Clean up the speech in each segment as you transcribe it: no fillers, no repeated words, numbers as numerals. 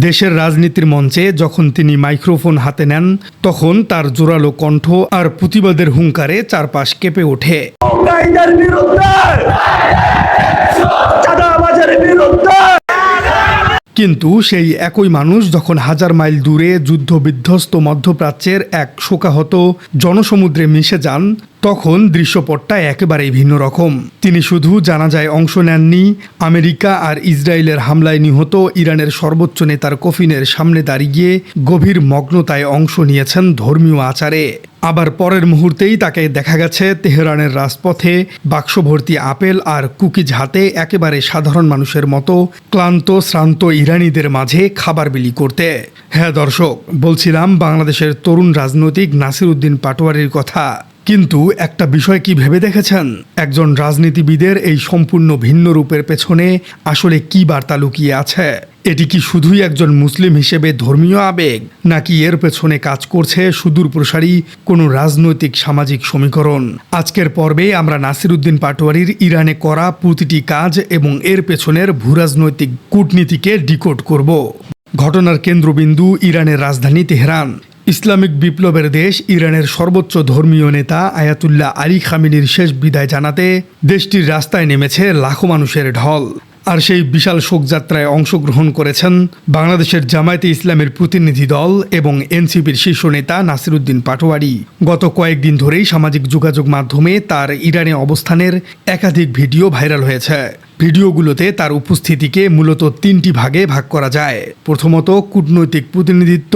দেশের রাজনীতির মঞ্চে যখন তিনি মাইক্রোফোন হাতে নেন, তখন তার জোরালো কণ্ঠ আর প্রতিবাদের হুঙ্কারে চারপাশ কেঁপে ওঠে। কিন্তু সেই একই মানুষ যখন হাজার মাইল দূরে যুদ্ধবিধ্বস্ত মধ্যপ্রাচ্যের এক শোকাহত জনসমুদ্রে মিশে যান, তখন দৃশ্যপটটা একেবারেই ভিন্ন রকম। তিনি শুধু জানাজায় অংশ নেননি, আমেরিকা আর ইসরায়েলের হামলায় নিহত ইরানের সর্বোচ্চ নেতার কফিনের সামনে দাঁড়িয়ে গভীর মগ্নতায় অংশ নিয়েছেন ধর্মীয় আচারে। আবার পরের মুহূর্তেই তাকে দেখা গেছে তেহরানের রাজপথে বাক্সভর্তি আপেল আর কুকিজ হাতে একেবারে সাধারণ মানুষের মতো ক্লান্ত শ্রান্ত ইরানিদের মাঝে খাবার বিলি করতে। হ্যাঁ দর্শক, বলছিলাম বাংলাদেশের তরুণ রাজনৈতিক নাসির উদ্দিন পাটোয়ারির কথা। কিন্তু একটা বিষয় কি ভেবে দেখেছেন, একজন রাজনীতিবিদের এই সম্পূর্ণ ভিন্ন রূপের পেছনে আসলে কি বার্তা লুকিয়ে আছে? এটি কি শুধুই একজন মুসলিম হিসেবে ধর্মীয় আবেগ, নাকি এর পেছনে কাজ করছে সুদূর প্রসারী কোনো রাজনৈতিক সামাজিক সমীকরণ? আজকের পর্বে আমরা নাসির উদ্দিন পাটোয়ারির ইরানে করা প্রতিটি কাজ এবং এর পেছনের ভূরাজনৈতিক কূটনীতিকে ডিকোড করব। ঘটনার কেন্দ্রবিন্দু ইরানের রাজধানী তেহরান। ইসলামিক বিপ্লবের দেশ ইরানের সর্বোচ্চ ধর্মীয় নেতা আয়াতুল্লাহ আলী খামেনির শেষ বিদায় জানাতে দেশটির রাস্তায় নেমেছে লাখো মানুষের ঢল। আর সেই বিশাল শোকযাত্রায় অংশগ্রহণ করেছেন বাংলাদেশের জামায়াতে ইসলামের প্রতিনিধি দল এবং এনসিপির শীর্ষ নেতা নাসির উদ্দিন পাটোয়ারি। গত কয়েকদিন ধরেই সামাজিক যোগাযোগ মাধ্যমে তার ইরানে অবস্থানের একাধিক ভিডিও ভাইরাল হয়েছে। ভিডিওগুলোতে তার উপস্থিতিকে মূলত তিনটি ভাগে ভাগ করা যায়। প্রথমত কূটনৈতিক প্রতিনিধিত্ব,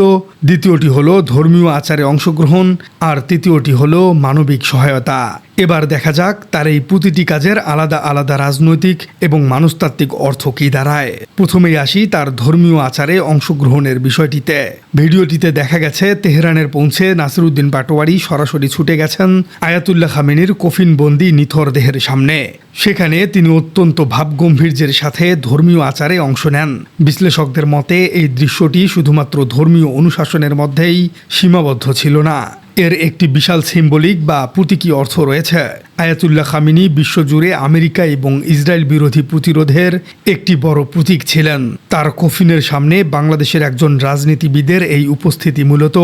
দ্বিতীয়টি হলো ধর্মীয় আচারে অংশগ্রহণ, আর তৃতীয়টি হলো মানবিক সহায়তা। এবার দেখা যাক তার এই প্রতিটি কাজের আলাদা আলাদা রাজনৈতিক এবং মনস্তাত্ত্বিক অর্থ কী দাঁড়ায়। প্রথমেই আসি তার ধর্মীয় আচারে অংশগ্রহণের বিষয়টিতে। ভিডিওটিতে দেখা গেছে তেহরানের পৌঁছে নাসির উদ্দিন পাটোয়ারি সরাসরি ছুটে গেছেন আয়াতুল্লাহ খামেনির কফিনবন্দি নিথর দেহের সামনে। সেখানে তিনি অত্যন্ত ভাবগম্ভীর্যের সাথে ধর্মীয় আচারে অংশ নেন। বিশ্লেষকদের মতে এই দৃশ্যটি শুধুমাত্র ধর্মীয় অনুশাসনের মধ্যেই সীমাবদ্ধ ছিল না, এর একটি বিশাল সিম্বলিক বা প্রতীকী অর্থ রয়েছে। আয়াতুল্লাহ খামেনি বিশ্বজুড়ে আমেরিকা এবং ইসরায়েল বিরোধী প্রতিরোধের একটি বড় প্রতীক ছিলেন। তার কফিনের সামনে বাংলাদেশের একজন রাজনীতিবিদের এই উপস্থিতি মূলত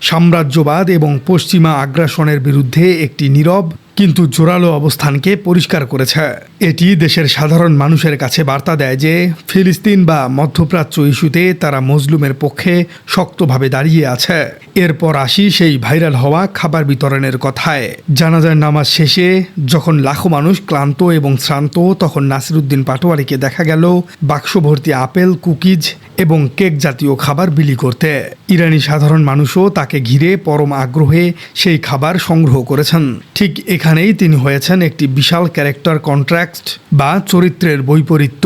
সাম্রাজ্যবাদ এবং পশ্চিমা আগ্রাসনের বিরুদ্ধে একটি নীরব কিন্তু জোরালো অবস্থানকে পরিষ্কার করেছে। এটি দেশের সাধারণ মানুষের কাছে বার্তা দেয় যে ফিলিস্তিন বা মধ্যপ্রাচ্য ইস্যুতে তারা মজলুমের পক্ষে শক্তভাবে দাঁড়িয়ে আছে। এরপর আসি সেই ভাইরাল হওয়া খাবার বিতরণের কথায়। জানাজার নামাজ শেষে যখন লাখো মানুষ ক্লান্ত এবং শ্রান্ত, তখন নাসির উদ্দিন পাটোয়ারিকে দেখা গেল বাক্সভর্তি আপেল, কুকিজ এবং কেক জাতীয় খাবার বিলি করতে। ইরানি সাধারণ মানুষও তাকে ঘিরে পরম আগ্রহে সেই খাবার সংগ্রহ করেছেন। ঠিক এখানেই তিনি হয়েছেন একটি বিশাল ক্যারেক্টার কন্ট্রাস্ট বা চরিত্রের বৈপরীত্য।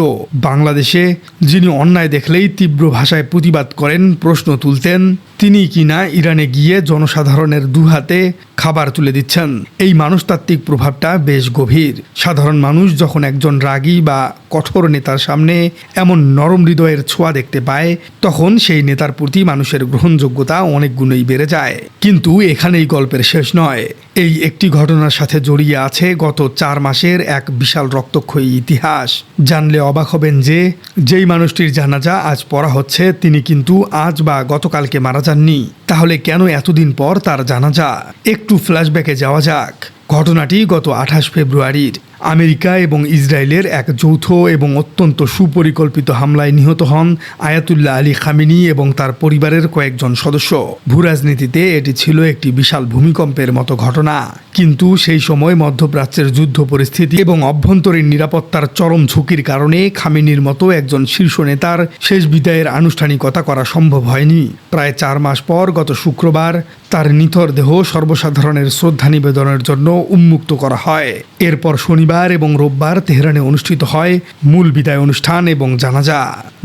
বাংলাদেশে যিনি অন্যায় দেখলেই তীব্র ভাষায় প্রতিবাদ করেন, প্রশ্ন তুলতেন, তিনি কিনা ইরানে গিয়ে জনসাধারণের দুহাতে খাবার তুলে দিচ্ছেন। এই মনস্তাত্ত্বিক প্রভাবটা বেশ গভীর। সাধারণ মানুষ যখন একজন রাগী বা কঠোর নেতার সামনে এমন নরম হৃদয়ের ছোঁয়া দেখতে পায়, তখন সেই নেতার প্রতি মানুষের গ্রহণযোগ্যতা অনেক গুণই বেড়ে যায়। কিন্তু এখানেই গল্পের শেষ নয়। এই একটি ঘটনার সাথে জড়িয়ে আছে গত 4 মাসের এক বিশাল রক্তক্ষয়ী ইতিহাস। জানলে অবাক হবেন যে যেই মানুষটির জানাজা আজ পড়া হচ্ছে, তিনি কিন্তু আজ বা গতকালকে মারা যাননি। তাহলে কেন এতদিন পর তার জানাজা? একটু ফ্ল্যাশব্যাকে যাওয়া যাক। ঘটনাটি গত 28 ফেব্রুয়ারির। আমেরিকা এবং ইসরায়েলের এক যৌথ এবং অত্যন্ত সুপরিকল্পিত হামলায় নিহত হন আয়াতুল্লাহ আলী খামেনি এবং তার পরিবারের কয়েকজন সদস্য। ভূরাজনীতিতে এটি ছিল একটি বিশাল ভূমিকম্পের মতো ঘটনা। কিন্তু সেই সময় মধ্যপ্রাচ্যের যুদ্ধ পরিস্থিতি এবং অভ্যন্তরীণ নিরাপত্তার চরম ঝুঁকির কারণে খামেনির মতো একজন শীর্ষ নেতার শেষ বিদায়ের আনুষ্ঠানিকতা করা সম্ভব হয়নি। প্রায় 4 মাস পর গত শুক্রবার তার নিথর দেহ সর্বসাধারণের শ্রদ্ধা নিবেদনের জন্য উন্মুক্ত করা হয়। এরপর শনিবার এবং রোববার তেহরানে অনুষ্ঠিত হয় মূল বিদায় অনুষ্ঠান এবং জানাজা।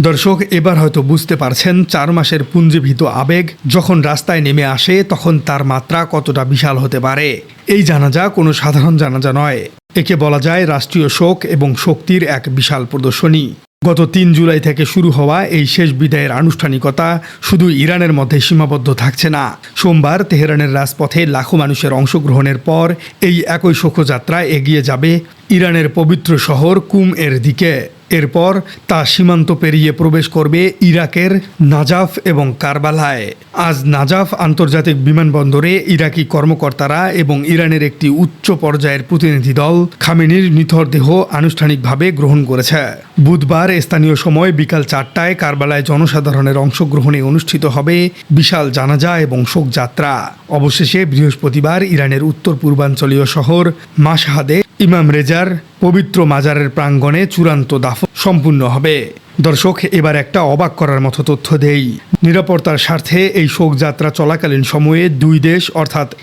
দর্শক, এবার হয়তো বুঝতে পারছেন 4 মাসের পুঞ্জীভূত আবেগ যখন রাস্তায় নেমে আসে, তখন তার মাত্রা কতটা বিশাল হতে পারে। এই জানাজা কোনো সাধারণ জানাজা নয়, একে বলা যায় রাষ্ট্রীয় শোক এবং শক্তির এক বিশাল প্রদর্শনী। গত 3 জুলাই থেকে শুরু হওয়া এই শেষ বিদায়ের আনুষ্ঠানিকতা শুধু ইরানের মধ্যে সীমাবদ্ধ থাকছে না। সোমবার তেহরানের রাজপথে লাখো মানুষের অংশগ্রহণের পর এই একই শোকযাত্রা এগিয়ে যাবে ইরানের পবিত্র শহর কুম এর দিকে। এরপর তা সীমান্ত পেরিয়ে প্রবেশ করবে ইরাকের নাজাফ এবং কারবালায়। আজ নাজাফ আন্তর্জাতিক বিমানবন্দরে ইরাকি কর্মকর্তারা এবং ইরানের একটি উচ্চ পর্যায়ের প্রতিনিধি দল খামেনির নিথর দেহ আনুষ্ঠানিকভাবে গ্রহণ করেছে। বুধবার স্থানীয় সময় বিকাল 4টায় কারবালায় জনসাধারণের অংশগ্রহণে অনুষ্ঠিত হবে বিশাল জানাজা এবং শোকযাত্রা। অবশেষে বৃহস্পতিবার ইরানের উত্তর পূর্বাঞ্চলীয় শহর মাশহাদে ইমাম রেজার পবিত্র মাজারের প্রাঙ্গণে চূড়ান্ত দাফন সম্পূর্ণ হবে। দর্শক, এবার একটা অবাক করার মতো তথ্য দেই। নিরাপত্তার স্বার্থে এই শোকযাত্রা চলাকালীন সময়ে দুই দেশ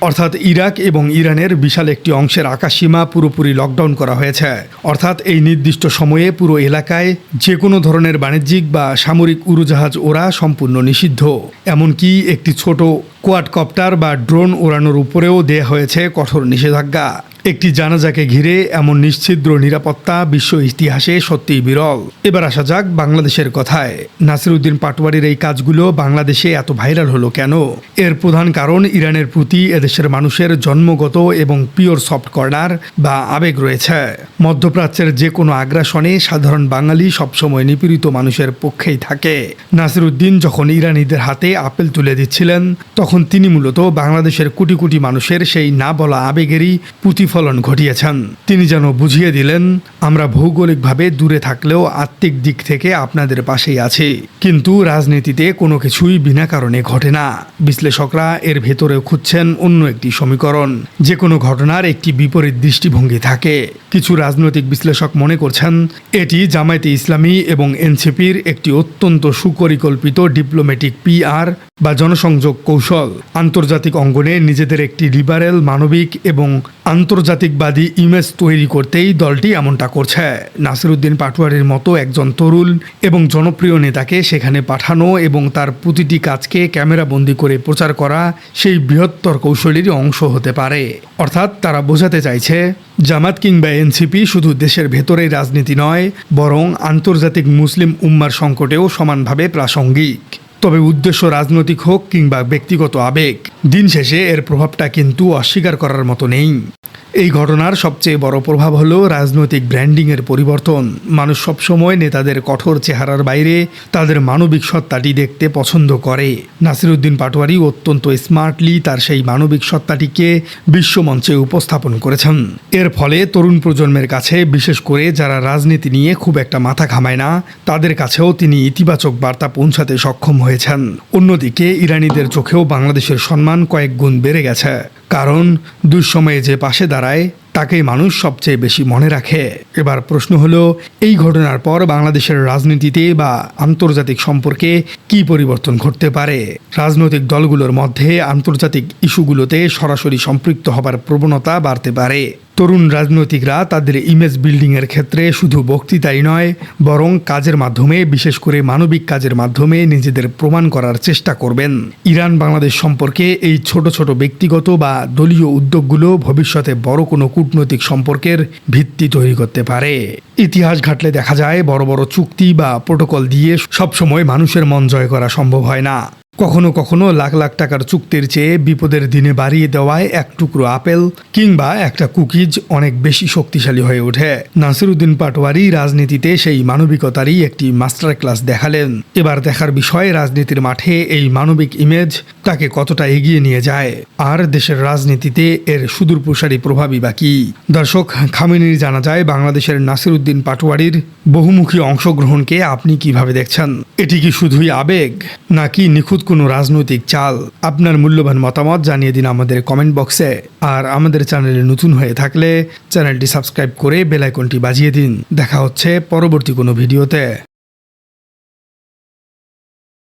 অর্থাৎ ইরাক এবং ইরানের বিশাল একটি অংশের আকাশসীমা পুরোপুরি লকডাউন করা হয়েছে। অর্থাৎ এই নির্দিষ্ট সময়ে পুরো এলাকায় যে কোনো ধরনের বাণিজ্যিক বা সামরিক উড়োজাহাজ ওড়া সম্পূর্ণ নিষিদ্ধ। এমনকি একটি ছোট কোয়াডকপ্টার বা ড্রোন ওড়ানোর উপরেও দেয়া হয়েছে কঠোর নিষেধাজ্ঞা। একটি জানাজাকে ঘিরে এমন নিশ্ছিদ্র নিরাপত্তা বিশ্ব ইতিহাসে সত্যিই বিরল। এবার আসা যাক বাংলাদেশের কথায়। নাসিরউদ্দিন পাটোয়ারির এই কাজগুলো বাংলাদেশে এত ভাইরাল হলো কেন? এর প্রধান কারণ ইরানের প্রতি এদেশের মানুষের জন্মগত এবং পিওর সফট কর্নার বা আবেগ রয়েছে। মধ্যপ্রাচ্যের যে কোনো আগ্রাসনে সাধারণ বাঙালি সবসময় নিপীড়িত মানুষের পক্ষেই থাকে। নাসিরউদ্দিন যখন ইরানিদের হাতে আপেল তুলে দিচ্ছিলেন, তখন তিনি মূলত বাংলাদেশের কোটি কোটি মানুষের সেই না বলা আবেগেরই প্রতিফলন ঘটিয়েছেন। তিনি যেন বুঝিয়ে দিলেন, আমরা ভৌগোলিকভাবে দূরে থাকলেও আত্মিক দিক থেকে আপনাদের পাশেই আছি। কিন্তু রাজনীতিতে কোনো কিছুই বিনা কারণে ঘটে না। বিশ্লেষকরা এর ভেতরেও খুঁজছেন অন্য একটি সমীকরণ। যে কোনো ঘটনার একটি বিপরীত দৃষ্টিভঙ্গি থাকে। কিছু রাজনৈতিক বিশ্লেষক মনে করছেন এটি জামায়াতে ইসলামী এবং এনসিপির একটি অত্যন্ত সুপরিকল্পিত ডিপ্লোম্যাটিক পিআর বা জনসংযোগ কৌশল। আন্তর্জাতিক অঙ্গনে নিজেদের একটি লিবারেল, মানবিক এবং আন্তর্জাতিকবাদী ইমেজ তৈরি করতেই দলটি এমনটা করছে। নাসিরউদ্দিন পাটোয়ারির মতো একজন তরুণ এবং জনপ্রিয় নেতাকে সেখানে পাঠানো এবং তার প্রতিটি কাজকে ক্যামেরাবন্দি করে প্রচার করা সেই বৃহত্তর কৌশলেরই অংশ হতে পারে। অর্থাৎ তারা বোঝাতে চাইছে, জামাত কিংবা এনসিপি শুধু দেশের ভেতরেই রাজনীতি নয়, বরং আন্তর্জাতিক মুসলিম উম্মার সংকটেও সমানভাবে প্রাসঙ্গিক। তবে উদ্দেশ্য রাজনৈতিক হোক কিংবা ব্যক্তিগত আবেগ, দিন শেষে এর প্রভাবটা কিন্তু অস্বীকার করার মতো নেই। এই ঘটনার সবচেয়ে বড় প্রভাব হলো রাজনৈতিক ব্র্যান্ডিংয়ের পরিবর্তন। মানুষ সবসময় নেতাদের কঠোর চেহারার বাইরে তাদের মানবিক সত্তাটি দেখতে পছন্দ করে। নাসিরউদ্দিন পাটোয়ারি অত্যন্ত স্মার্টলি তার সেই মানবিক সত্তাটিকে বিশ্বমঞ্চে উপস্থাপন করেছেন। এর ফলে তরুণ প্রজন্মের কাছে, বিশেষ করে যারা রাজনীতি নিয়ে খুব একটা মাথা ঘামায় না, তাদের কাছেও তিনি ইতিবাচক বার্তা পৌঁছাতে সক্ষম হয়েছেন। অন্যদিকে ইরানিদের চোখেও বাংলাদেশের সম্মান কয়েক গুণ বেড়ে গেছে। কারণ দুঃসময়ে যে পাশে দাঁড়ায় তাকেই মানুষ সবচেয়ে বেশি মনে রাখে। এবার প্রশ্ন হলো, এই ঘটনার পর বাংলাদেশের রাজনীতিতে বা আন্তর্জাতিক সম্পর্কে কি পরিবর্তন ঘটতে পারে? রাজনৈতিক দলগুলোর মধ্যে আন্তর্জাতিক ইস্যুগুলোতে সরাসরি সম্পৃক্ত হবার প্রবণতা বাড়তে পারে। তরুণ রাজনৈতিকরা তাদের ইমেজ বিল্ডিংয়ের ক্ষেত্রে শুধু বক্তৃতাই নয়, বরং কাজের মাধ্যমে, বিশেষ করে মানবিক কাজের মাধ্যমে নিজেদের প্রমাণ করার চেষ্টা করবেন। ইরান বাংলাদেশ সম্পর্কে এই ছোট ছোট ব্যক্তিগত বা দলীয় উদ্যোগগুলো ভবিষ্যতে বড় কোনো কূটনৈতিক সম্পর্কের ভিত্তি তৈরি করতে পারে। ইতিহাস ঘাটলে দেখা যায়, বড় বড় চুক্তি বা প্রোটোকল দিয়ে সবসময় মানুষের মন জয় করা সম্ভব হয় না। কখনো কখনো লাখ লাখ টাকার চুক্তির চেয়ে বিপদের দিনে বাড়িয়ে দেওয়ায় এক টুকরো আপেল কিংবা একটা কুকিজ অনেক বেশি শক্তিশালী হয়ে ওঠে। নাসিরউদ্দিন পাটোয়ারি রাজনীতিতে সেই মানবিকতারই একটি মাস্টার ক্লাস দেখালেন। এবার দেখার বিষয়, রাজনীতির মাঠে এই মানবিক ইমেজ তাকে কতটা এগিয়ে নিয়ে যায়, আর দেশের রাজনীতিতে এর সুদূরপ্রসারী প্রভাবই বা কি। দর্শক, খামেনির জানা যায় বাংলাদেশের নাসিরউদ্দিন পাটোয়ারির বহুমুখী অংশগ্রহণকে আপনি কিভাবে দেখছেন? এটি কি শুধুই আবেগ, নাকি নিখুঁত কোনো রাজনৈতিক চাল? আপনার মূল্যবান মতামত জানিয়ে দিন আমাদের কমেন্ট বক্সে। আর আমাদের চ্যানেলে নতুন হয়ে থাকলে চ্যানেলটি সাবস্ক্রাইব করে বেল আইকনটি বাজিয়ে দিন। দেখা হচ্ছে পরবর্তী কোনো ভিডিওতে।